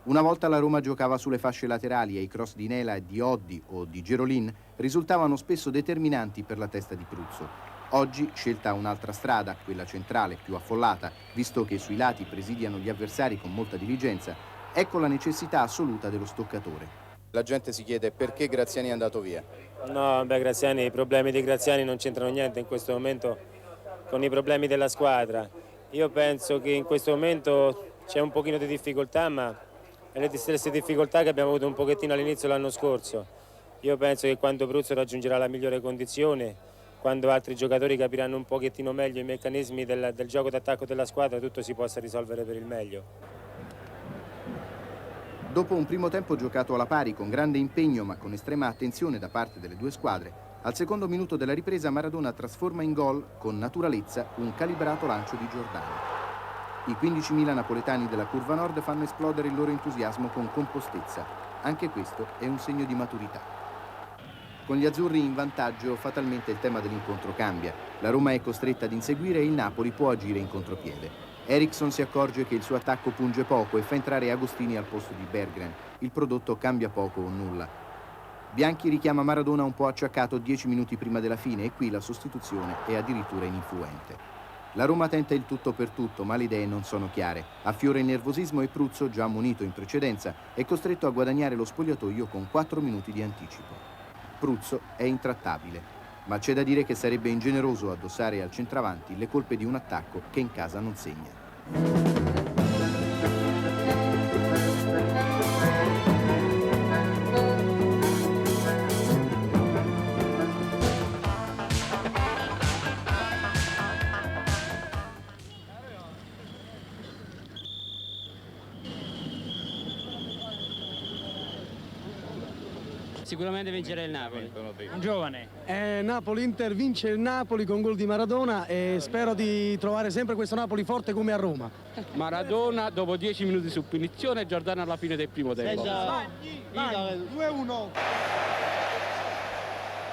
Una volta la Roma giocava sulle fasce laterali e i cross di Nela e di Oddi o di Gerolin risultavano spesso determinanti per la testa di Pruzzo. Oggi scelta un'altra strada, quella centrale, più affollata, visto che sui lati presidiano gli avversari con molta diligenza, ecco la necessità assoluta dello stoccatore. La gente si chiede perché Graziani è andato via. No, beh, Graziani, i problemi di Graziani non c'entrano niente in questo momento con i problemi della squadra. Io penso che in questo momento c'è un pochino di difficoltà, ma è le stesse difficoltà che abbiamo avuto un pochettino all'inizio dell'anno scorso. Io penso che quando Pruzzo raggiungerà la migliore condizione, quando altri giocatori capiranno un pochettino meglio i meccanismi del gioco d'attacco della squadra, tutto si possa risolvere per il meglio. Dopo un primo tempo giocato alla pari con grande impegno ma con estrema attenzione da parte delle due squadre, al secondo minuto della ripresa Maradona trasforma in gol con naturalezza un calibrato lancio di Giordano. I 15.000 napoletani della Curva Nord fanno esplodere il loro entusiasmo con compostezza. Anche questo è un segno di maturità. Con gli azzurri in vantaggio, fatalmente il tema dell'incontro cambia. La Roma è costretta ad inseguire e il Napoli può agire in contropiede. Eriksson si accorge che il suo attacco punge poco e fa entrare Agostini al posto di Berggren. Il prodotto cambia poco o nulla. Bianchi richiama Maradona un po' acciaccato 10 minuti prima della fine e qui la sostituzione è addirittura ininfluente. La Roma tenta il tutto per tutto, ma le idee non sono chiare. Affiora il nervosismo e Pruzzo, già ammonito in precedenza, è costretto a guadagnare lo spogliatoio con 4 minuti di anticipo. Pruzzo è intrattabile, ma c'è da dire che sarebbe ingeneroso addossare al centravanti le colpe di un attacco che in casa non segna. Sicuramente vincerà il Napoli. Un giovane. Napoli-Inter vince il Napoli con gol di Maradona e spero di trovare sempre questo Napoli forte come a Roma. Maradona dopo 10 minuti su punizione e Giordano alla fine del primo tempo. 2-1.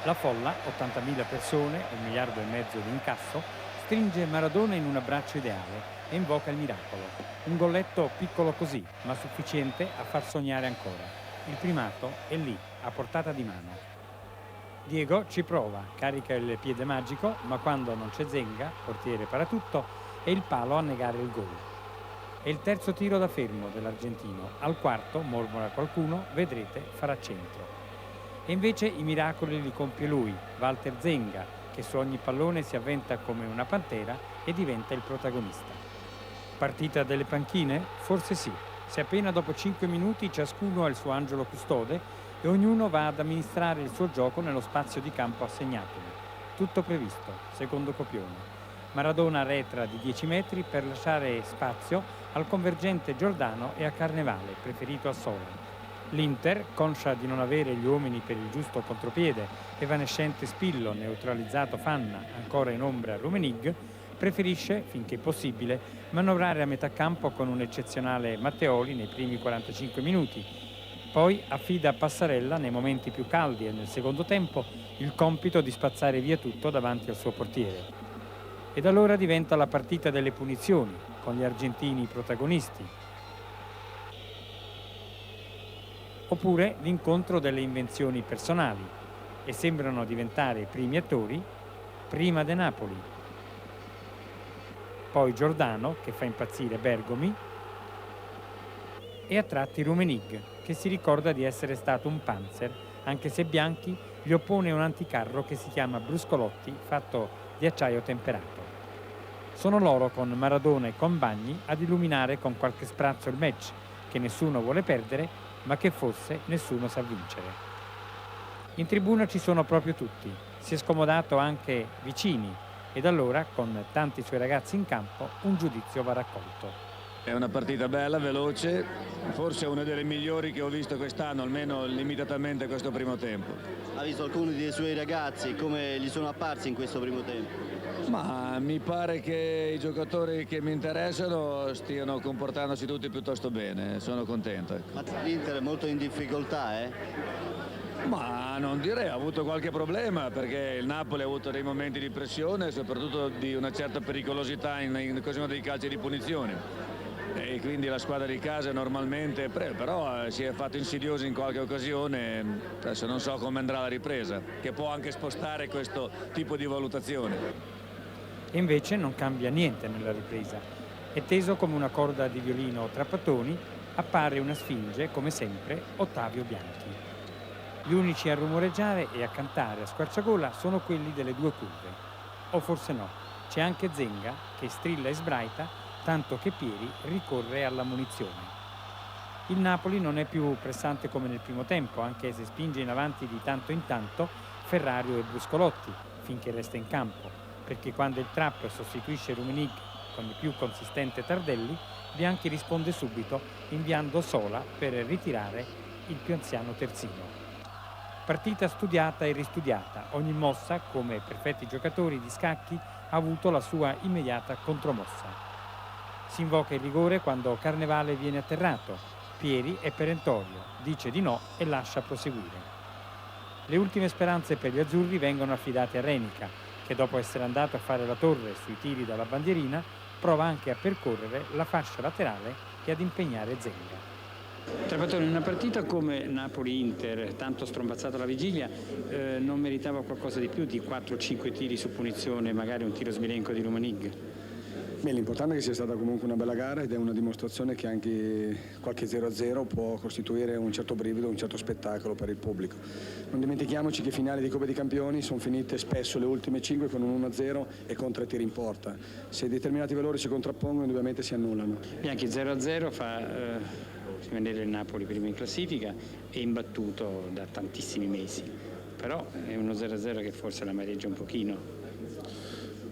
La folla, 80.000 persone, 1,5 miliardi di incasso, stringe Maradona in un abbraccio ideale e invoca il miracolo. Un golletto piccolo così, ma sufficiente a far sognare ancora. Il primato è lì, a portata di mano. Diego ci prova, carica il piede magico, ma quando non c'è Zenga, portiere paratutto, è il palo a negare il gol. È il terzo tiro da fermo dell'argentino. Al quarto, mormora qualcuno, vedrete, farà centro. E invece i miracoli li compie lui, Walter Zenga, che su ogni pallone si avventa come una pantera e diventa il protagonista. Partita delle panchine? Forse sì. Se appena dopo 5 minuti ciascuno ha il suo angelo custode e ognuno va ad amministrare il suo gioco nello spazio di campo assegnatogli. Tutto previsto, secondo copione. Maradona retra di 10 metri per lasciare spazio al convergente Giordano e a Carnevale, preferito a Sola. L'Inter, conscia di non avere gli uomini per il giusto contropiede, evanescente Spillo, neutralizzato Fanna, ancora in ombra Rummenigge, preferisce, finché possibile, manovrare a metà campo con un eccezionale Matteoli nei primi 45 minuti. Poi affida a Passarella, nei momenti più caldi e nel secondo tempo, il compito di spazzare via tutto davanti al suo portiere. Ed allora diventa la partita delle punizioni, con gli argentini protagonisti. Oppure l'incontro delle invenzioni personali, e sembrano diventare primi attori prima De Napoli. Poi Giordano, che fa impazzire Bergomi, e a tratti Rummenigge, che si ricorda di essere stato un Panzer, anche se Bianchi gli oppone un anticarro che si chiama Bruscolotti, fatto di acciaio temperato. Sono loro, con Maradona e compagni, ad illuminare con qualche sprazzo il match, che nessuno vuole perdere, ma che forse nessuno sa vincere. In tribuna ci sono proprio tutti. Si è scomodato anche Vicini, ed allora, con tanti suoi ragazzi in campo, un giudizio va raccolto. È una partita bella, veloce, forse una delle migliori che ho visto quest'anno, almeno limitatamente questo primo tempo. Ha visto alcuni dei suoi ragazzi, come gli sono apparsi in questo primo tempo? Ma mi pare che i giocatori che mi interessano stiano comportandosi tutti piuttosto bene, sono contento. Ma l'Inter è molto in difficoltà, Ma non direi, ha avuto qualche problema perché il Napoli ha avuto dei momenti di pressione e soprattutto di una certa pericolosità in occasione dei calci di punizione. e quindi la squadra di casa normalmente, però si è fatto insidioso in qualche occasione. Adesso non so come andrà la ripresa, che può anche spostare questo tipo di valutazione. E invece non cambia niente nella ripresa. È teso come una corda di violino tra pattoni, appare una sfinge, come sempre, Ottavio Bianchi. Gli unici a rumoreggiare e a cantare a squarciagola sono quelli delle due curve. O forse no, c'è anche Zenga che strilla e sbraita, tanto che Pieri ricorre alla munizione. Il Napoli non è più pressante come nel primo tempo, anche se spinge in avanti di tanto in tanto Ferrario e Bruscolotti, finché resta in campo, perché quando il Trap sostituisce Rummenigge con il più consistente Tardelli, Bianchi risponde subito inviando Sola per ritirare il più anziano terzino. Partita studiata e ristudiata, ogni mossa, come perfetti giocatori di scacchi, ha avuto la sua immediata contromossa. Si invoca il rigore quando Carnevale viene atterrato, Pieri è perentorio, dice di no e lascia proseguire. Le ultime speranze per gli azzurri vengono affidate a Renica, che dopo essere andato a fare la torre sui tiri dalla bandierina, prova anche a percorrere la fascia laterale e ad impegnare Zenga. Trapattoni, in una partita come Napoli-Inter, tanto strombazzata la vigilia, non meritava qualcosa di più di 4-5 tiri su punizione, magari un tiro smilenco di Rummenigge? Beh, l'importante è che sia stata comunque una bella gara ed è una dimostrazione che anche qualche 0-0 può costituire un certo brivido, un certo spettacolo per il pubblico. Non dimentichiamoci che finali di Coppa dei Campioni sono finite spesso le ultime 5 con un 1-0 e con 3 tiri in porta. Se determinati valori si contrappongono, indubbiamente si annullano. Bianchi 0-0 fa rimanere il Napoli prima in classifica e imbattuto da tantissimi mesi, però è uno 0-0 che forse la amareggia un pochino.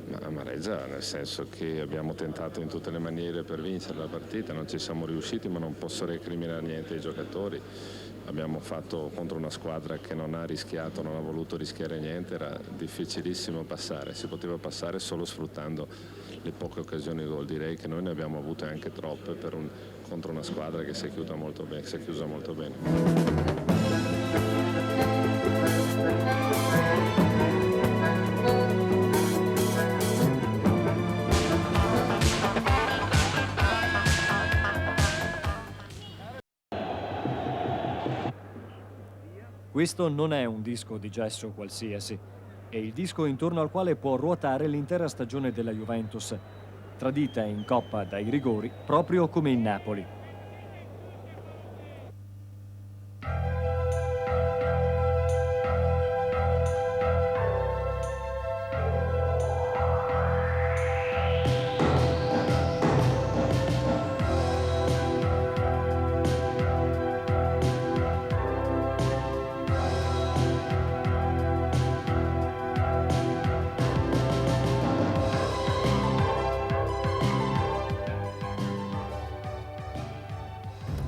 Ma amareggia nel senso che abbiamo tentato in tutte le maniere per vincere la partita, non ci siamo riusciti, ma non posso recriminare niente ai giocatori. Abbiamo fatto contro una squadra che non ha rischiato, non ha voluto rischiare niente, era difficilissimo passare, si poteva passare solo sfruttando le poche occasioni di gol. Direi che noi ne abbiamo avute anche troppe contro una squadra che si è chiusa molto bene. Questo non è un disco di gesso qualsiasi, è il disco intorno al quale può ruotare l'intera stagione della Juventus, tradita in Coppa dai rigori proprio come il Napoli.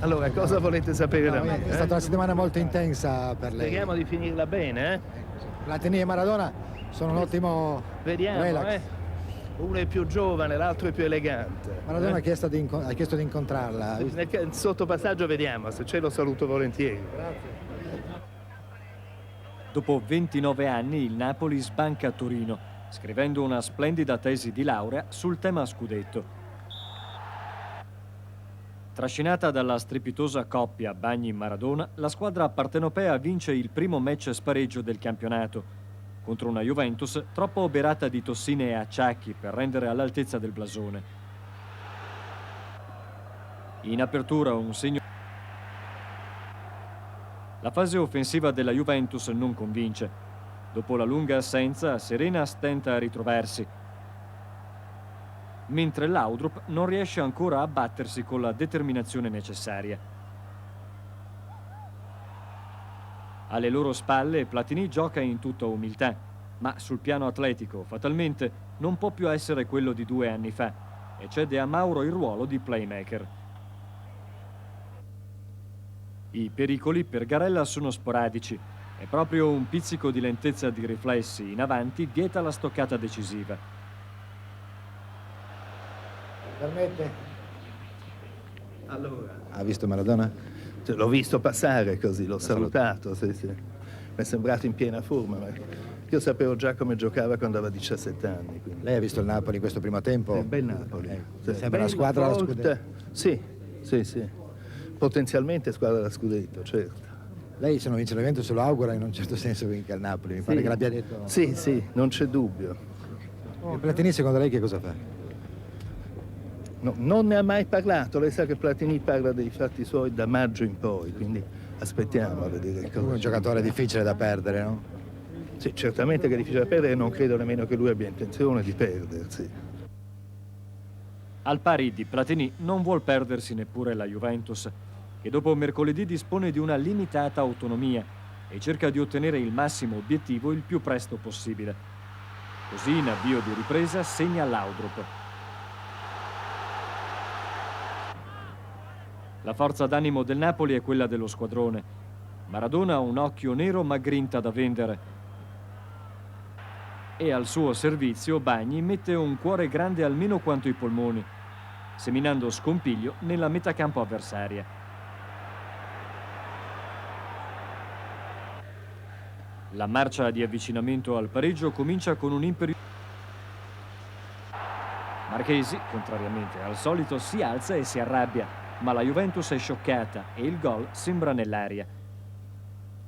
Allora, cosa volete sapere da me? È stata una settimana molto intensa per lei. Speriamo di finirla bene, eh? Platini e Maradona sono un ottimo Vediamo, relax. Uno è più giovane, l'altro è più elegante. Maradona ha chiesto di incontrarla. Nel sottopassaggio vediamo, se c'è lo saluto volentieri. Grazie. Dopo 29 anni il Napoli sbanca a Torino, scrivendo una splendida tesi di laurea sul tema scudetto. Trascinata dalla strepitosa coppia Bagni-Maradona, la squadra partenopea vince il primo match spareggio del campionato contro una Juventus troppo oberata di tossine e acciacchi per rendere all'altezza del blasone. In apertura un segno. La fase offensiva della Juventus non convince. Dopo la lunga assenza, Serena stenta a ritrovarsi, mentre l'Audrup non riesce ancora a battersi con la determinazione necessaria. Alle loro spalle Platini gioca in tutta umiltà, ma sul piano atletico, fatalmente, non può più essere quello di 2 anni fa e cede a Mauro il ruolo di playmaker. I pericoli per Garella sono sporadici e proprio un pizzico di lentezza di riflessi in avanti vieta la stoccata decisiva. Permette? Allora. Ha visto Maradona? L'ho visto passare così, l'ho salutato. Sì. Mi è sembrato in piena forma. Io sapevo già come giocava quando aveva 17 anni. Quindi. Lei ha visto il Napoli in questo primo tempo? È un bel Napoli. Sembra la squadra da scudetto. Sì. Potenzialmente squadra da scudetto, certo. Lei, se non vince l'evento, se lo augura in un certo senso che vinca il Napoli, mi pare che l'abbia detto. Sì, non c'è dubbio. Il Platini secondo lei che cosa fa? No, non ne ha mai parlato, lei sa che Platini parla dei fatti suoi da maggio in poi, quindi aspettiamo a vedere cosa. È un giocatore difficile da perdere, no? Sì, certamente che è difficile da perdere, non credo nemmeno che lui abbia intenzione di perdersi. Al pari di Platini non vuol perdersi neppure la Juventus, che dopo mercoledì dispone di una limitata autonomia e cerca di ottenere il massimo obiettivo il più presto possibile. Così in avvio di ripresa segna Laudrup. La forza d'animo del Napoli è quella dello squadrone. Maradona ha un occhio nero ma grinta da vendere. E al suo servizio Bagni mette un cuore grande almeno quanto i polmoni, seminando scompiglio nella metacampo avversaria. La marcia di avvicinamento al pareggio comincia con un imperioso. Marchesi, contrariamente al solito, si alza e si arrabbia, ma la Juventus è scioccata e il gol sembra nell'aria.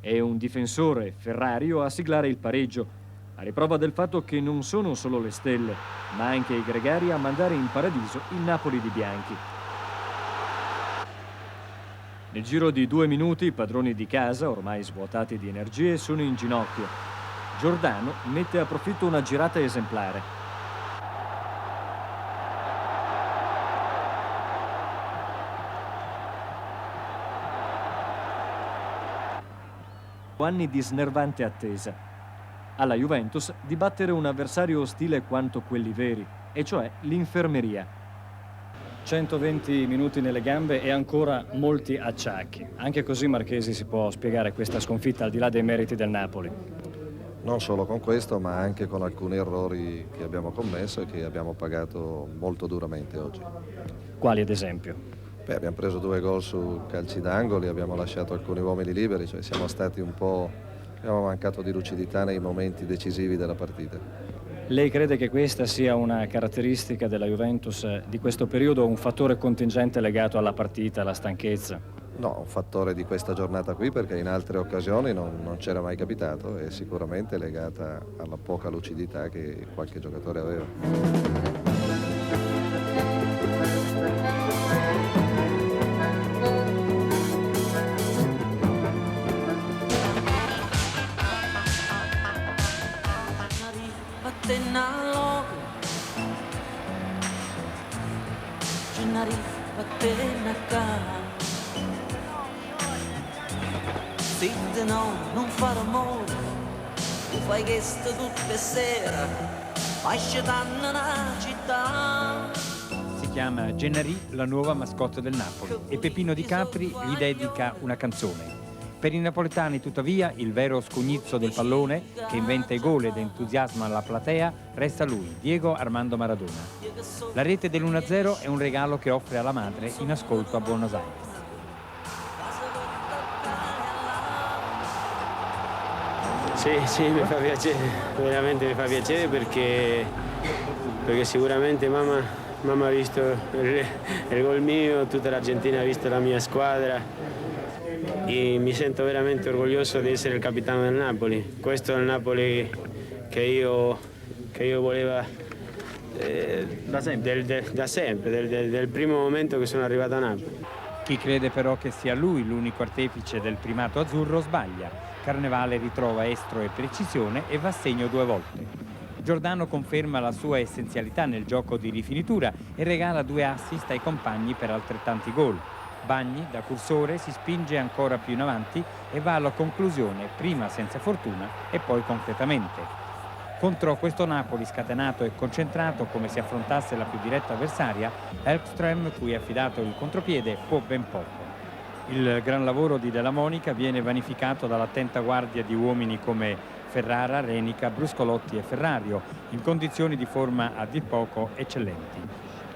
È un difensore, Ferrario, a siglare il pareggio, a riprova del fatto che non sono solo le stelle, ma anche i gregari a mandare in paradiso il Napoli di Bianchi. Nel giro di 2 minuti i padroni di casa, ormai svuotati di energie, sono in ginocchio. Giordano mette a profitto una girata esemplare. Anni di snervante attesa. Alla Juventus di battere un avversario ostile quanto quelli veri, e cioè l'infermeria. 120 minuti nelle gambe e ancora molti acciacchi. Anche così Marchesi si può spiegare questa sconfitta al di là dei meriti del Napoli. Non solo con questo, ma anche con alcuni errori che abbiamo commesso e che abbiamo pagato molto duramente oggi. Quali ad esempio? Abbiamo preso 2 gol su calci d'angoli, abbiamo lasciato alcuni uomini liberi, cioè siamo stati abbiamo mancato di lucidità nei momenti decisivi della partita. Lei crede che questa sia una caratteristica della Juventus di questo periodo o un fattore contingente legato alla partita, alla stanchezza? No, un fattore di questa giornata qui perché in altre occasioni non c'era mai capitato e sicuramente legata alla poca lucidità che qualche giocatore aveva. Zitte no, non fare amore, tu fai questo tutte sera, ascetando una città. Si chiama Gennari, la nuova mascotte del Napoli, e Peppino Di Capri gli dedica una canzone. Per i napoletani, tuttavia, il vero scognizzo del pallone, che inventa i gol ed entusiasma la platea, resta lui, Diego Armando Maradona. La rete dell'1-0 è un regalo che offre alla madre in ascolto a Buenos Aires. Sì, mi fa piacere, veramente mi fa piacere perché sicuramente mamma ha visto il gol mio, tutta l'Argentina ha visto la mia squadra e mi sento veramente orgoglioso di essere il capitano del Napoli. Questo è il Napoli che io volevo da sempre, del primo momento che sono arrivato a Napoli. Chi crede però che sia lui l'unico artefice del primato azzurro sbaglia. Carnevale ritrova estro e precisione e va a segno 2 volte. Giordano conferma la sua essenzialità nel gioco di rifinitura e regala 2 assist ai compagni per altrettanti gol. Bagni, da cursore, si spinge ancora più in avanti e va alla conclusione, prima senza fortuna e poi concretamente. Contro questo Napoli scatenato e concentrato, come se affrontasse la più diretta avversaria, Elkström, cui è affidato il contropiede, può ben poco. Il gran lavoro di Della Monica viene vanificato dall'attenta guardia di uomini come Ferrara, Renica, Bruscolotti e Ferrario, in condizioni di forma a dir poco eccellenti.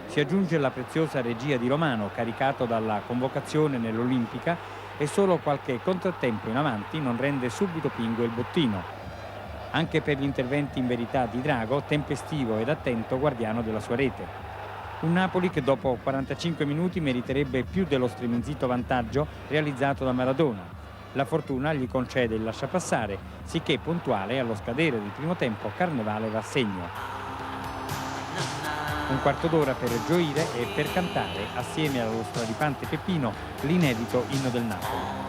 Si aggiunge la preziosa regia di Romano, caricato dalla convocazione nell'Olimpica, e solo qualche contrattempo in avanti non rende subito pingue il bottino. Anche per gli interventi in verità di Drago, tempestivo ed attento guardiano della sua rete. Un Napoli che dopo 45 minuti meriterebbe più dello striminzito vantaggio realizzato da Maradona. La fortuna gli concede il lasciapassare, sicché puntuale allo scadere del primo tempo Carnevale va a segno. Un quarto d'ora per gioire e per cantare, assieme allo straripante Peppino, l'inedito inno del Napoli.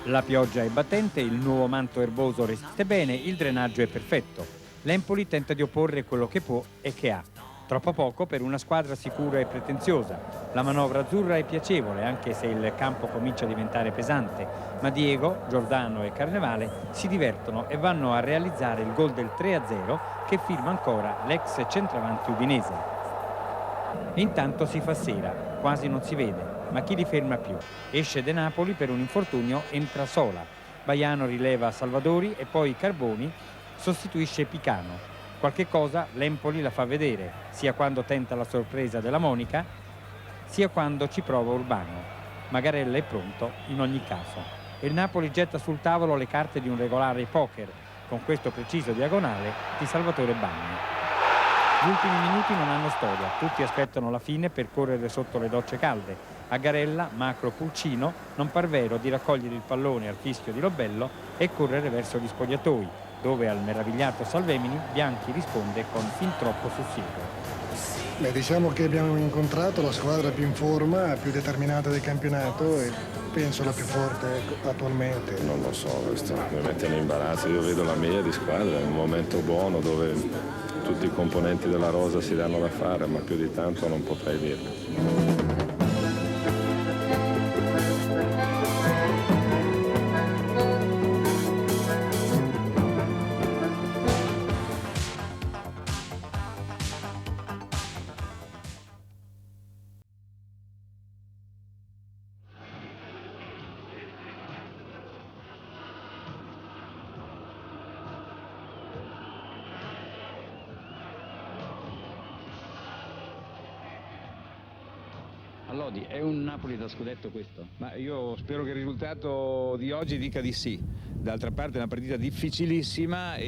La pioggia è battente, il nuovo manto erboso resiste bene, il drenaggio è perfetto. L'Empoli tenta di opporre quello che può e che ha. Troppo poco per una squadra sicura e pretenziosa. La manovra azzurra è piacevole, anche se il campo comincia a diventare pesante. Ma Diego, Giordano e Carnevale si divertono e vanno a realizzare il gol del 3-0 che firma ancora l'ex centravanti udinese. Intanto si fa sera, quasi non si vede. Ma chi li ferma più? Esce De Napoli per un infortunio, entra Sola. Baiano rileva Salvadori e poi Carboni sostituisce Picano. Qualche cosa l'Empoli la fa vedere, sia quando tenta la sorpresa della Monica, sia quando ci prova Urbano. Magarella è pronto in ogni caso. E il Napoli getta sul tavolo le carte di un regolare poker, con questo preciso diagonale di Salvatore Bagni. Gli ultimi minuti non hanno storia, tutti aspettano la fine per correre sotto le docce calde. A Garella, Macro, Pulcino non par vero di raccogliere il pallone al fischio di Lobello e correre verso gli spogliatoi, dove al meravigliato Salvemini Bianchi risponde con fin troppo sussiego. Beh, diciamo che abbiamo incontrato la squadra più in forma, più determinata del campionato e penso la più forte attualmente. Non lo so, questo mi mette in imbarazzo. Io vedo la mia di squadra, è un momento buono dove tutti i componenti della rosa si danno da fare, ma più di tanto non potrei dirlo. Lodi, è un Napoli da scudetto questo? Ma io spero che il risultato di oggi dica di sì. D'altra parte è una partita difficilissima e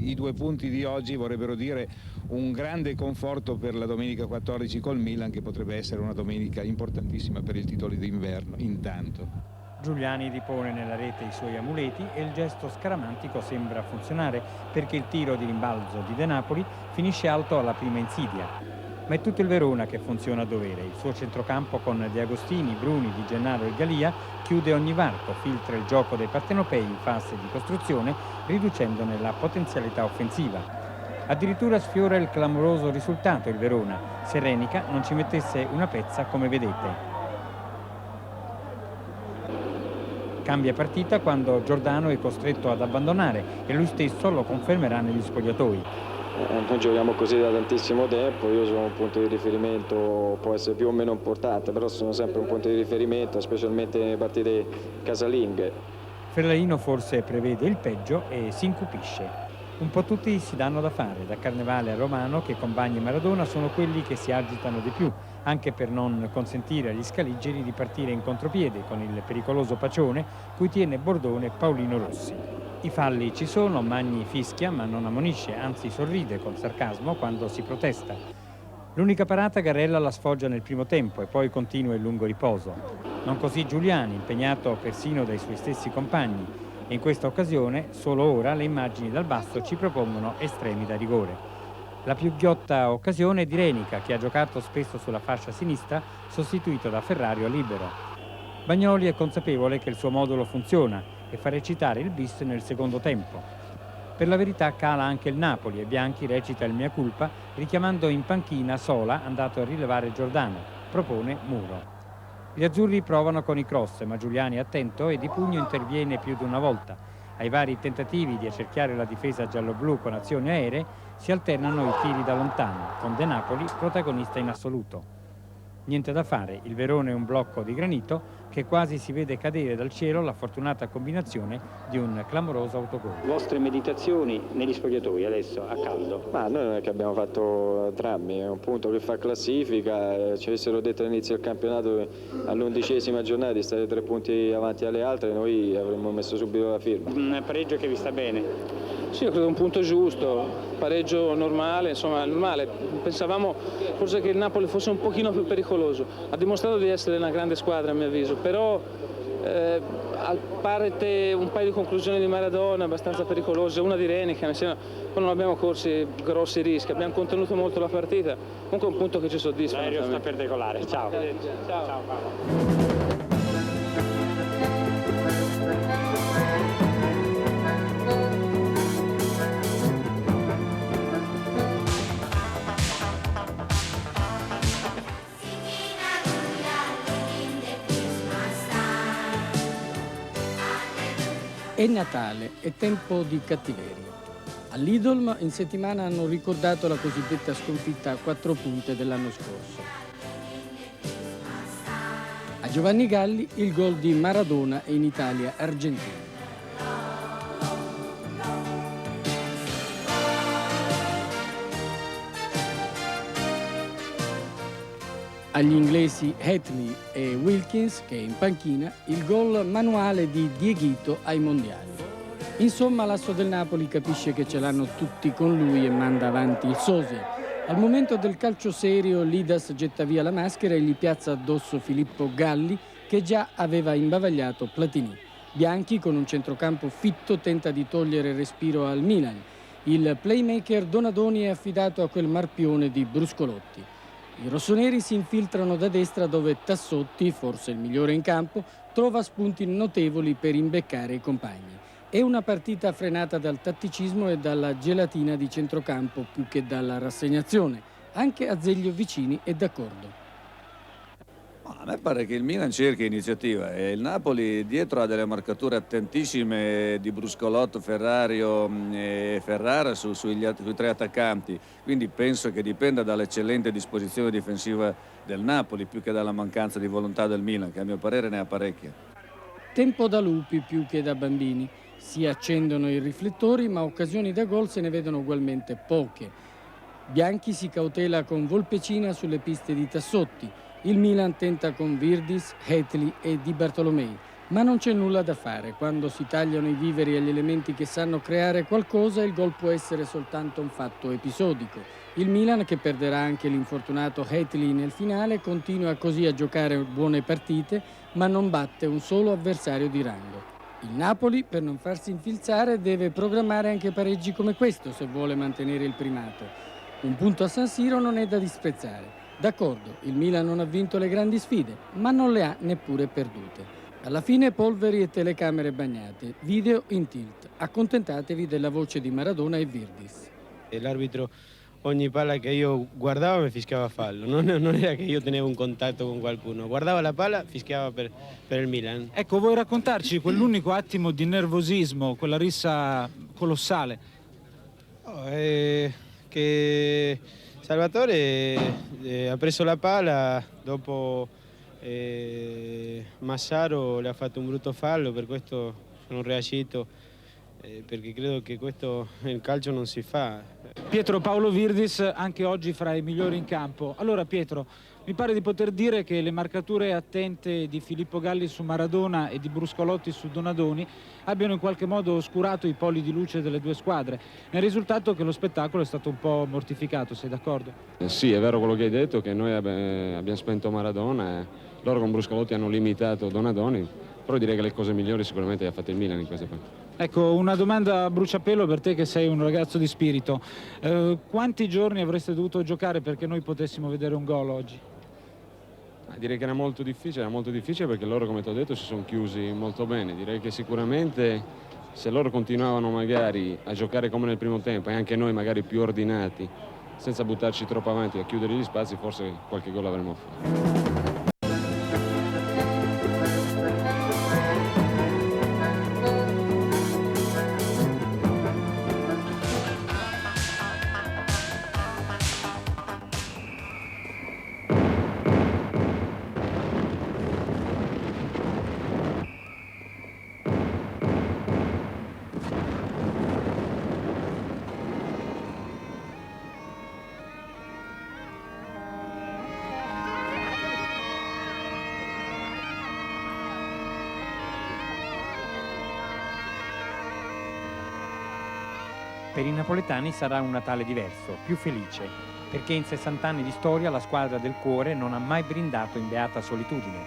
i 2 punti di oggi vorrebbero dire un grande conforto per la domenica 14 col Milan, che potrebbe essere una domenica importantissima per il titolo d'inverno, intanto. Giuliani ripone nella rete i suoi amuleti e il gesto scaramantico sembra funzionare, perché il tiro di rimbalzo di De Napoli finisce alto alla prima insidia. Ma è tutto il Verona che funziona a dovere. Il suo centrocampo con De Agostini, Bruni, Di Gennaro e Galia chiude ogni varco, filtra il gioco dei partenopei in fase di costruzione, riducendone la potenzialità offensiva. Addirittura sfiora il clamoroso risultato il Verona, se Renica non ci mettesse una pezza come vedete. Cambia partita quando Giordano è costretto ad abbandonare e lui stesso lo confermerà negli spogliatoi. Noi giochiamo così da tantissimo tempo, io sono un punto di riferimento, può essere più o meno importante, però sono sempre un punto di riferimento, specialmente nelle partite casalinghe. Fellaino forse prevede il peggio e si incupisce. Un po' tutti si danno da fare, da Carnevale a Romano, che con Bagni e Maradona sono quelli che si agitano di più, anche per non consentire agli scaligeri di partire in contropiede con il pericoloso Pacione, cui tiene bordone Paolino Rossi. I falli ci sono, Magni fischia ma non ammonisce, anzi sorride con sarcasmo quando si protesta. L'unica parata Garella la sfoggia nel primo tempo e poi continua il lungo riposo. Non così Giuliani, impegnato persino dai suoi stessi compagni. E in questa occasione, solo ora, le immagini dal basso ci propongono estremi da rigore. La più ghiotta occasione è di Renica, che ha giocato spesso sulla fascia sinistra, sostituito da Ferrario libero. Bagnoli è consapevole che il suo modulo funziona e fa recitare il bis nel secondo tempo. Per la verità cala anche il Napoli e Bianchi recita il mea culpa richiamando in panchina Sola, andato a rilevare Giordano. Propone Muro. Gli azzurri provano con i cross, ma Giuliani è attento e di pugno interviene più di una volta. Ai vari tentativi di accerchiare la difesa gialloblu con azioni aeree si alternano i tiri da lontano, con De Napoli protagonista in assoluto. Niente da fare, il Verona è un blocco di granito che quasi si vede cadere dal cielo la fortunata combinazione di un clamoroso autogol. Vostre meditazioni negli spogliatoi adesso a caldo? Ma noi non è che abbiamo fatto drammi, è un punto che fa classifica, ci avessero detto all'inizio del campionato all'11ª giornata di stare 3 punti avanti alle altre, noi avremmo messo subito la firma. Un pareggio che vi sta bene? Sì, io credo un punto giusto, pareggio normale, insomma normale. Pensavamo forse che il Napoli fosse un pochino più pericoloso, ha dimostrato di essere una grande squadra a mio avviso, però a parte un paio di conclusioni di Maradona abbastanza pericolose, una di Renica, poi non abbiamo corsi grossi rischi, abbiamo contenuto molto la partita, comunque è un punto che ci soddisfa. L'aereo sta per decollare, ciao. Ciao Paolo. È Natale, è tempo di cattiveria. All'Idolm in settimana hanno ricordato la cosiddetta sconfitta a 4 punte dell'anno scorso. A Giovanni Galli il gol di Maradona e in Italia-Argentina. Agli inglesi Hatley e Wilkins, che è in panchina, il gol manuale di Dieguito ai mondiali. Insomma, l'asso del Napoli capisce che ce l'hanno tutti con lui e manda avanti il Sosia. Al momento del calcio serio, Lidas getta via la maschera e gli piazza addosso Filippo Galli, che già aveva imbavagliato Platini. Bianchi, con un centrocampo fitto, tenta di togliere respiro al Milan. Il playmaker Donadoni è affidato a quel marpione di Bruscolotti. I rossoneri si infiltrano da destra dove Tassotti, forse il migliore in campo, trova spunti notevoli per imbeccare i compagni. È una partita frenata dal tatticismo e dalla gelatina di centrocampo più che dalla rassegnazione. Anche Azeglio Vicini è d'accordo. A me pare che il Milan cerchi iniziativa e il Napoli dietro ha delle marcature attentissime di Bruscolotto, Ferrario e Ferrara sui 3 attaccanti, quindi penso che dipenda dall'eccellente disposizione difensiva del Napoli più che dalla mancanza di volontà del Milan, che a mio parere ne ha parecchie. Tempo da lupi più che da bambini. Si accendono i riflettori, ma occasioni da gol se ne vedono ugualmente poche. Bianchi si cautela con Volpecina sulle piste di Tassotti. Il Milan tenta con Virdis, Hatley e Di Bartolomei, ma non c'è nulla da fare. Quando si tagliano i viveri agli elementi che sanno creare qualcosa, il gol può essere soltanto un fatto episodico. Il Milan, che perderà anche l'infortunato Hatley nel finale, continua così a giocare buone partite, ma non batte un solo avversario di rango. Il Napoli, per non farsi infilzare, deve programmare anche pareggi come questo se vuole mantenere il primato. Un punto a San Siro non è da disprezzare. D'accordo, il Milan non ha vinto le grandi sfide, ma non le ha neppure perdute. Alla fine polveri e telecamere bagnate, video in tilt. Accontentatevi della voce di Maradona e Virdis. L'arbitro ogni palla che io guardavo mi fischiava fallo, non era che io tenevo un contatto con qualcuno, guardava la palla, fischiava per il Milan. Ecco, vuoi raccontarci quell'unico attimo di nervosismo, quella rissa colossale? Che Salvatore ha preso la palla, dopo Massaro le ha fatto un brutto fallo, per questo sono reagito, perché credo che questo nel calcio non si fa. Pietro Paolo Virdis anche oggi fra i migliori in campo. Allora Pietro, mi pare di poter dire che le marcature attente di Filippo Galli su Maradona e di Bruscolotti su Donadoni abbiano in qualche modo oscurato i poli di luce delle due squadre. È il risultato che lo spettacolo è stato un po' mortificato, sei d'accordo? Sì, è vero quello che hai detto, che noi abbiamo spento Maradona e loro con Bruscolotti hanno limitato Donadoni, però direi che le cose migliori sicuramente le ha fatte il Milan in queste partite. Ecco, una domanda a bruciapelo per te che sei un ragazzo di spirito. Quanti giorni avreste dovuto giocare perché noi potessimo vedere un gol oggi? Direi che era molto difficile perché loro, come ti ho detto, si sono chiusi molto bene. Direi che sicuramente se loro continuavano magari a giocare come nel primo tempo e anche noi magari più ordinati, senza buttarci troppo avanti a chiudere gli spazi, forse qualche gol avremmo fatto. Per i napoletani sarà un Natale diverso, più felice, perché in 60 anni di storia la squadra del cuore non ha mai brindato in beata solitudine.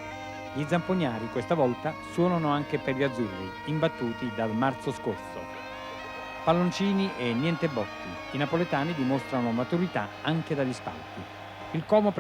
Gli zampognari questa volta suonano anche per gli azzurri, imbattuti dal marzo scorso. Palloncini e niente botti, i napoletani dimostrano maturità anche dagli spalti. Il Como